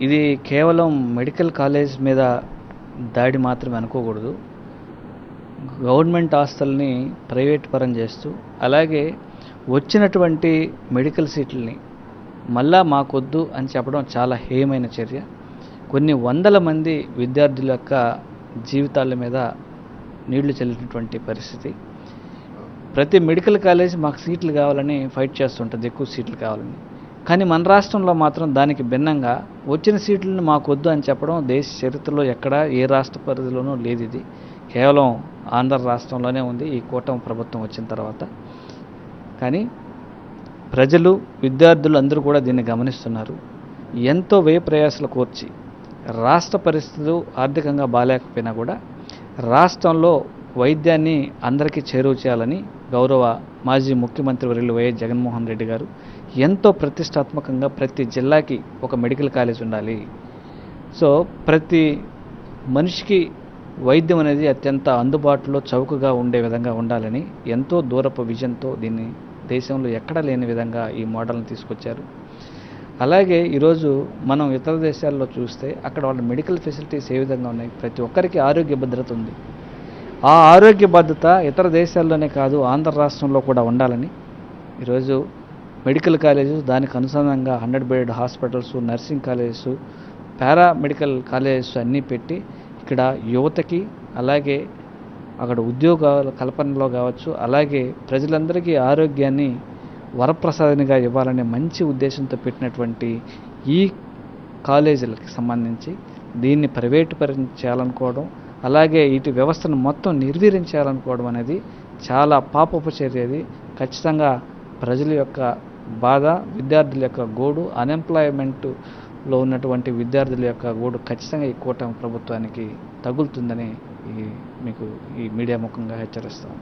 ఇది కేవలం medical college మీద దాడి మాత్రమే అనుకోకూడదు. గవర్నమెంట్ ఆస్తుల్ని ప్రైవేట్ పరం చేస్తూ, అలాగే వచ్చినటువంటి మెడికల్ సీట్లని మళ్ళా మాకొద్దు అని చెప్పడం చాలా హేయమైన చర్య. కొన్ని వందల మంది విద్యార్థుల యొక్క జీవితాల మీద నీళ్లు చల్లినటువంటి పరిస్థితి. ప్రతి మెడికల్ కాలేజ్ మాకు సీట్లు కావాలని ఫైట్ చేస్తుంటుంది, ఎక్కువ సీట్లు కావాలని. కానీ మన రాష్ట్రంలో మాత్రం దానికి భిన్నంగా వచ్చిన సీట్లను మాకు వద్దు అని చెప్పడం దేశ చరిత్రలో ఎక్కడా ఏ రాష్ట్ర పరిధిలోనూ లేదు. ఇది కేవలం ఆంధ్ర రాష్ట్రంలోనే ఉంది ఈ కూటమి ప్రభుత్వం వచ్చిన తర్వాత. కానీ ప్రజలు, విద్యార్థులు అందరూ కూడా దీన్ని గమనిస్తున్నారు. ఎంతో వ్యయ ప్రయాసాలు కోర్చి రాష్ట్ర పరిస్థితులు ఆర్థికంగా బాగాలేకపోయినా కూడా రాష్ట్రంలో వైద్యాన్ని అందరికీ చేరువ చేయాలని గౌరవ మాజీ ముఖ్యమంత్రి వర్యులు వైఎస్ జగన్మోహన్ రెడ్డి గారు ఎంతో ప్రతిష్టాత్మకంగా ప్రతి జిల్లాకి ఒక మెడికల్ కాలేజ్ ఉండాలి, సో ప్రతి మనిషికి వైద్యం అనేది అత్యంత అందుబాటులో చౌకగా ఉండే విధంగా ఉండాలని ఎంతో దూరపు విజన్తో దీన్ని దేశంలో ఎక్కడా లేని విధంగా ఈ మోడల్ని తీసుకొచ్చారు. అలాగే ఈరోజు మనం ఇతర దేశాల్లో చూస్తే అక్కడ వాళ్ళ మెడికల్ ఫెసిలిటీస్ ఏ విధంగా ఉన్నాయి, ప్రతి ఒక్కరికి ఆరోగ్య భద్రత ఉంది. ఆ ఆరోగ్య భద్రత ఇతర దేశాల్లోనే కాదు, ఆంధ్ర రాష్ట్రంలో కూడా ఉండాలని ఈరోజు మెడికల్ కాలేజెస్, దానికి అనుసంధానంగా 100 bed hospitals, nursing colleges, paramedical colleges అన్నీ పెట్టి ఇక్కడ యువతకి, అలాగే అక్కడ ఉద్యోగాల కల్పనలో కావచ్చు, అలాగే ప్రజలందరికీ ఆరోగ్యాన్ని వరప్రసాదనిగా ఇవ్వాలనే మంచి ఉద్దేశంతో పెట్టినటువంటి ఈ కాలేజీలకు సంబంధించి దీన్ని ప్రైవేటు పరం చేయాలనుకోవడం, అలాగే ఇటు వ్యవస్థను మొత్తం నిర్వీర్యం చేయాలనుకోవడం అనేది చాలా పాపపు చర్య. అది ఖచ్చితంగా ప్రజల యొక్క బాధ, విద్యార్థుల యొక్క గోడు, అన్ఎంప్లాయ్మెంట్లో ఉన్నటువంటి విద్యార్థుల యొక్క గోడు ఖచ్చితంగా ఈ కూటమి ప్రభుత్వానికి తగులుతుందని మీకు ఈ మీడియా ముఖంగా హెచ్చరిస్తాను.